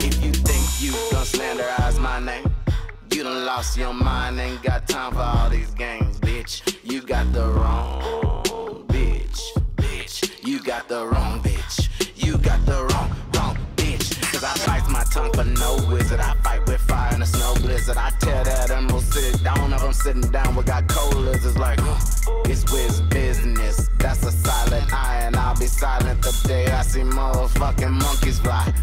If you think you gon' slanderize my name, you done lost your mind, ain't got time for all these games, bitch. You got the wrong bitch, bitch. You got the wrong bitch. You got the wrong bitch. Cause I bite my tongue for no wizard. I fight with fire in a snow blizzard. I tell that animal sit down. If I'm sitting down, we got cold lizards like, it's Wiz business. That's a silent eye, and I'll be silent the day I see motherfucking monkeys fly.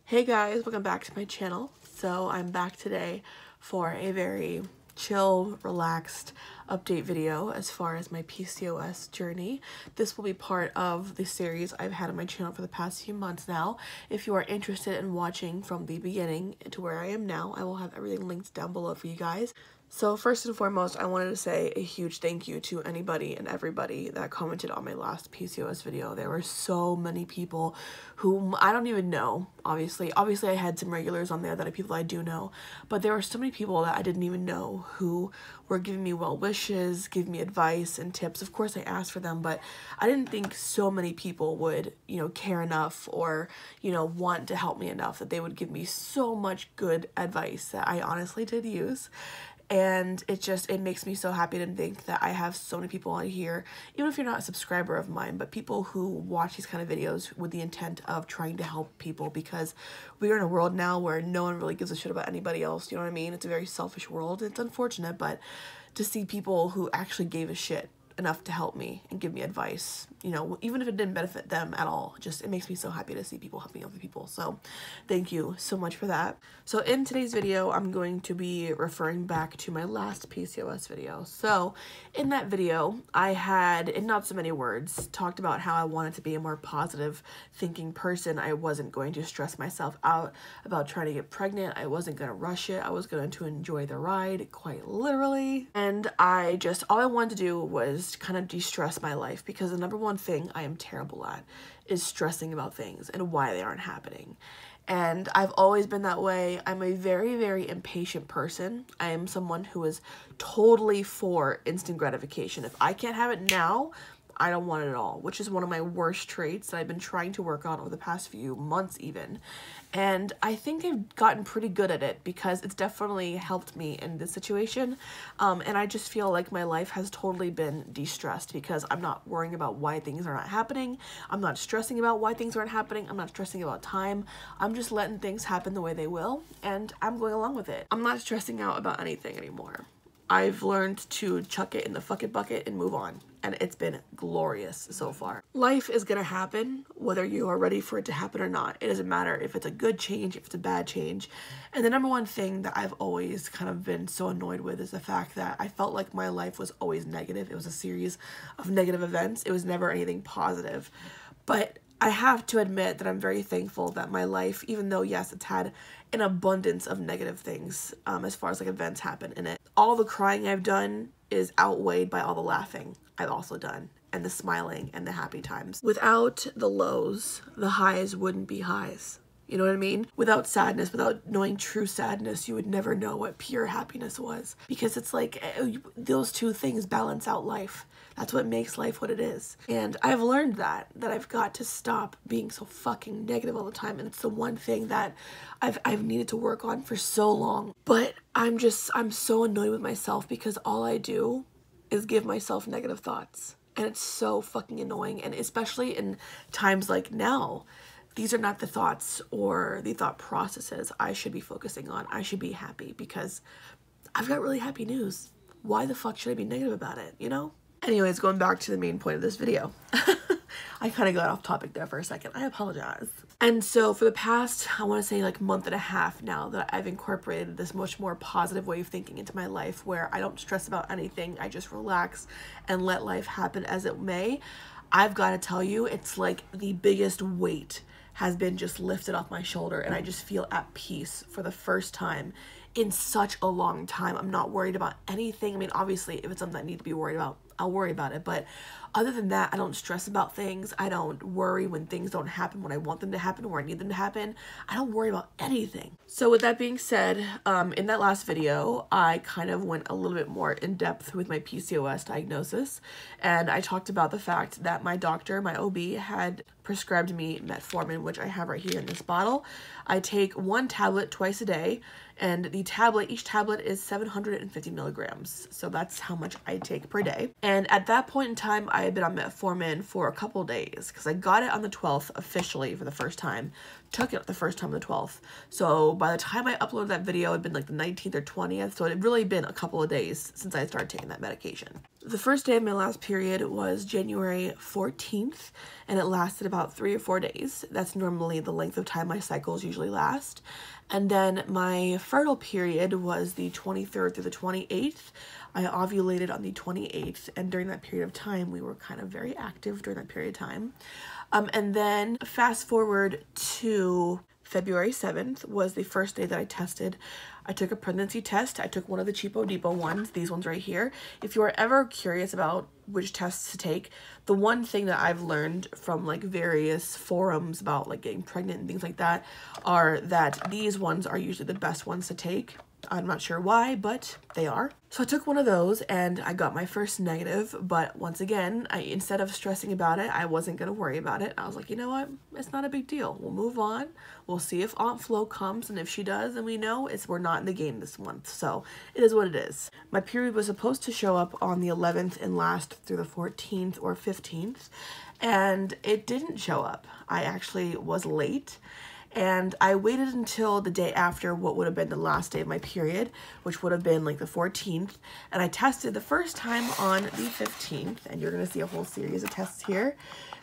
Hey guys, welcome back to my channel. So I'm back today for a very chill, relaxed update video as far as my PCOS journey. This will be part of the series I've had on my channel for the past few months now. If you are interested in watching from the beginning to where I am now, I will have everything linked down below for you guys. So first and foremost, I wanted to say a huge thank you to anybody and everybody that commented on my last PCOS video. There were so many people whom I don't even know, obviously. Obviously, I had some regulars on there that are people I do know, but there were so many people that I didn't even know who were giving me well wishes, giving me advice and tips. Of course, I asked for them, but I didn't think so many people would, care enough or, want to help me enough that they would give me so much good advice that I honestly did use. And it makes me so happy to think that I have so many people on here, even if you're not a subscriber of mine, but people who watch these kind of videos with the intent of trying to help people, because we are in a world now where no one really gives a shit about anybody else, you know what I mean? It's a very selfish world. It's unfortunate, but to see people who actually gave a shit enough to help me and give me advice, even if it didn't benefit them at all, it makes me so happy to see people helping other people. So thank you so much for that. So in today's video, I'm going to be referring back to my last PCOS video. So in that video, I had, in not so many words, talked about how I wanted to be a more positive thinking person. I wasn't going to stress myself out about trying to get pregnant. I wasn't going to rush it. I was going to enjoy the ride, quite literally. And all I wanted to do was kind of de-stress my life, because the number one thing I am terrible at is stressing about things and why they aren't happening. And I've always been that way. I'm a very, very impatient person. I am someone who is totally for instant gratification. If I can't have it now, I don't want it at all, which is one of my worst traits that I've been trying to work on over the past few months even. And I think I've gotten pretty good at it, because it's definitely helped me in this situation. And I just feel like my life has totally been de-stressed, because I'm not worrying about why things are not happening. I'm not stressing about why things aren't happening. I'm not stressing about time. I'm just letting things happen the way they will, and I'm going along with it. I'm not stressing out about anything anymore. I've learned to chuck it in the fucking bucket and move on, and it's been glorious so far. Life is gonna happen whether you are ready for it to happen or not. It doesn't matter if it's a good change, if it's a bad change. And the number one thing that I've always kind of been so annoyed with is the fact that I felt like my life was always negative. It was a series of negative events. It was never anything positive. But I have to admit that I'm very thankful that my life, even though, yes, it's had an abundance of negative things as far as like events happen in it, all the crying I've done is outweighed by all the laughing I've also done, and the smiling and the happy times. Without the lows, the highs wouldn't be highs. You know what I mean? Without sadness, without knowing true sadness, you would never know what pure happiness was. Because it's like those two things balance out life. That's what makes life what it is. And I've learned that I've got to stop being so fucking negative all the time. And it's the one thing that I've needed to work on for so long. But I'm so annoyed with myself, because all I do is give myself negative thoughts. And it's so fucking annoying. And especially in times like now, these are not the thoughts or the thought processes I should be focusing on. I should be happy, because I've got really happy news. Why the fuck should I be negative about it, Anyways, going back to the main point of this video. I kind of got off topic there for a second. I apologize. And so for the past, I want to say like month and a half now, that I've incorporated this much more positive way of thinking into my life, where I don't stress about anything. I just relax and let life happen as it may. I've got to tell you, it's like the biggest weight has been just lifted off my shoulder, and I just feel at peace for the first time in such a long time. I'm not worried about anything. I mean, obviously, if it's something I need to be worried about, I'll worry about it, but Other than that, I don't stress about things. I don't worry when things don't happen when I want them to happen or I need them to happen. I don't worry about anything. So with that being said, in that last video, I kind of went a little bit more in depth with my PCOS diagnosis. And I talked about the fact that my doctor, my OB, had prescribed me metformin, which I have right here in this bottle. I take 1 tablet twice a day, and each tablet is 750 milligrams. So that's how much I take per day. And at that point in time, I had been on metformin for a couple days because I got it on the 12th officially for the first time. Took it the first time on the 12th. So by the time I uploaded that video, it had been like the 19th or 20th. So it had really been a couple of days since I started taking that medication. The first day of my last period was January 14th, and it lasted about 3 or 4 days. That's normally the length of time my cycles usually last. And then my fertile period was the 23rd through the 28th. I ovulated on the 28th, and during that period of time, we were kind of very active during that period of time. And then fast forward to February 7th was the first day that I tested. I took a pregnancy test. I took one of the cheapo depot ones, these ones right here. If you are ever curious about which tests to take, the one thing that I've learned from like various forums about like getting pregnant and things like that are that these ones are usually the best ones to take. I'm not sure why, but they are. So I took one of those and I got my first negative, but once again, instead of stressing about it, I wasn't going to worry about it. I was like, you know what? It's not a big deal. We'll move on. We'll see if Aunt Flo comes, and if she does, then we know we're not in the game this month. So it is what it is. My period was supposed to show up on the 11th and last through the 14th or 15th, and it didn't show up. I actually was late. And I waited until the day after what would have been the last day of my period, which would have been like the 14th. And I tested the first time on the 15th. And you're going to see a whole series of tests here.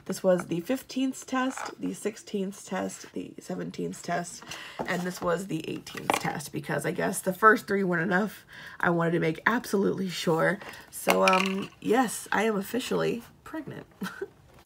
This was the 15th test, the 16th test, the 17th test, and this was the 18th test because I guess the first 3 weren't enough. I wanted to make absolutely sure. So, yes, I am officially pregnant.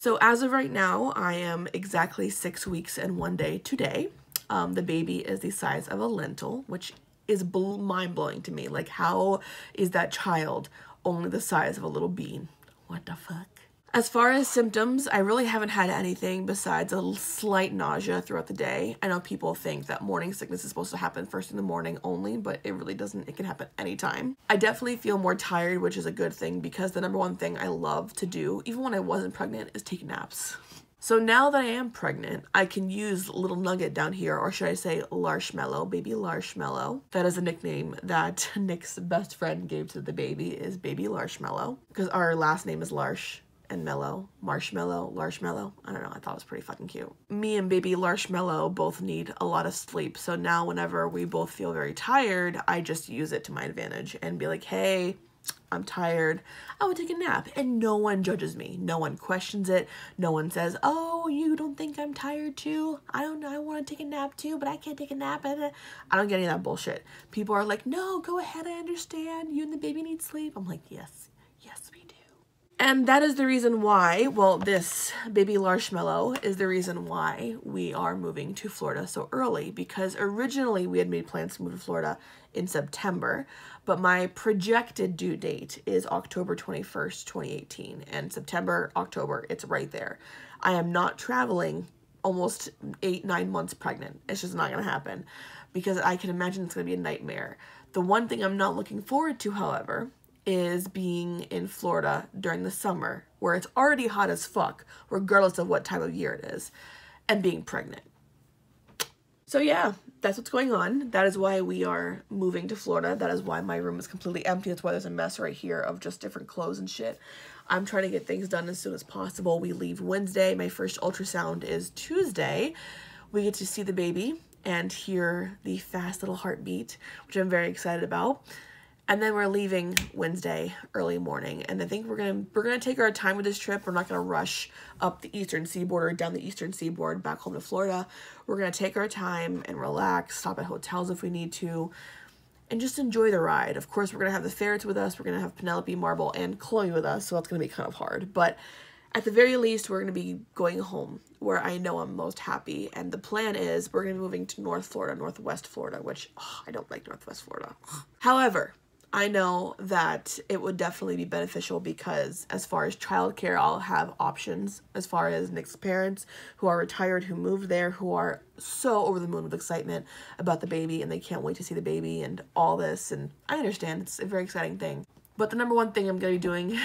So as of right now, I am exactly 6 weeks and 1 day today. The baby is the size of a lentil, which is mind-blowing to me. Like, how is that child only the size of a little bean? What the fuck? As far as symptoms, I really haven't had anything besides a slight nausea throughout the day. I know people think that morning sickness is supposed to happen first in the morning only, but it really doesn't. It can happen anytime. I definitely feel more tired, which is a good thing because the #1 thing I love to do, even when I wasn't pregnant, is take naps. So now that I am pregnant, I can use Little Nugget down here, or should I say Larshmallow, baby Larshmallow. That is a nickname that Nick's best friend gave to the baby, is baby Larshmallow, because our last name is Larsh. And Mellow, Marshmallow, Larshmallow. I don't know, I thought it was pretty fucking cute. Me and baby Larshmallow both need a lot of sleep, so now whenever we both feel very tired, I just use it to my advantage and be like, hey, I'm tired, I would take a nap. And no one judges me. No one questions it. No one says, oh, you don't think I'm tired too? I don't know, I want to take a nap too, but I can't take a nap. I don't get any of that bullshit. People are like, no, go ahead, I understand. You and the baby need sleep. I'm like, yes, yes, we do. And that is the reason why, well, this baby Larshmallow is the reason why we are moving to Florida so early, because originally we had made plans to move to Florida in September, but my projected due date is October 21st, 2018, and September, October, it's right there. I am not traveling almost 8-9 months pregnant. It's just not going to happen because I can imagine it's going to be a nightmare. The one thing I'm not looking forward to, however, is being in Florida during the summer where it's already hot as fuck, regardless of what time of year it is, and being pregnant. So yeah, that's what's going on. That is why we are moving to Florida. That is why my room is completely empty. That's why there's a mess right here of just different clothes and shit. I'm trying to get things done as soon as possible. We leave Wednesday. My first ultrasound is Tuesday. We get to see the baby and hear the fast little heartbeat, which I'm very excited about. And then we're leaving Wednesday early morning. And I think we're gonna take our time with this trip. We're not gonna rush up the eastern seaboard or down the eastern seaboard back home to Florida. We're gonna take our time and relax, stop at hotels if we need to, and just enjoy the ride. Of course, we're gonna have the ferrets with us. We're gonna have Penelope, Marble, and Chloe with us, so that's gonna be kind of hard. But at the very least, we're gonna be going home where I know I'm most happy. And the plan is we're gonna be moving to North Florida, Northwest Florida, which I don't like Northwest Florida. However, I know that it would definitely be beneficial because as far as childcare, I'll have options as far as Nick's parents who are retired, who moved there, who are so over the moon with excitement about the baby and they can't wait to see the baby and all this. And I understand it's a very exciting thing. But the number one thing I'm going to be doing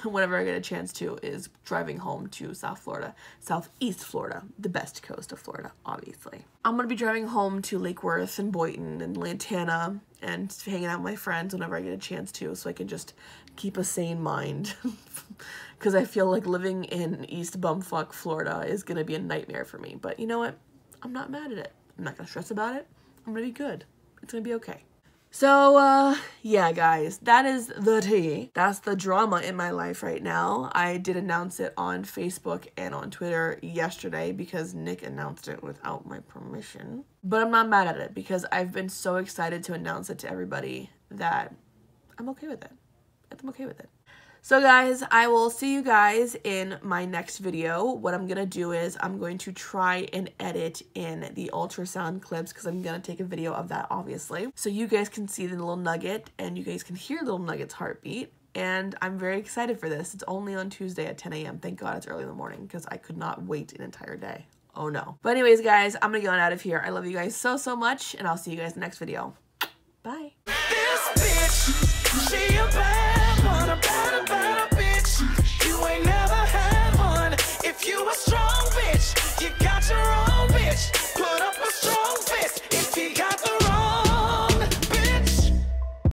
whenever I get a chance to is driving home to South Florida, Southeast Florida, the best coast of Florida, obviously. I'm going to be driving home to Lake Worth and Boynton and Lantana and hanging out with my friends whenever I get a chance to so I can just keep a sane mind. Because I feel like living in East Bumfuck, Florida is going to be a nightmare for me. But you know what? I'm not mad at it. I'm not going to stress about it. I'm going to be good. It's going to be okay. So, yeah, guys, that is the tea. That's the drama in my life right now. I did announce it on Facebook and on Twitter yesterday because Nick announced it without my permission. But I'm not mad at it because I've been so excited to announce it to everybody that I'm okay with it. I'm okay with it. So guys, I will see you guys in my next video. What I'm going to do is I'm going to try and edit in the ultrasound clips because I'm going to take a video of that, obviously. So you guys can see the little nugget and you guys can hear little nugget's heartbeat. And I'm very excited for this. It's only on Tuesday at 10 a.m. Thank God it's early in the morning because I could not wait an entire day. Oh no. But anyways, guys, I'm going to get on out of here. I love you guys so, so much and I'll see you guys in the next video. Bye.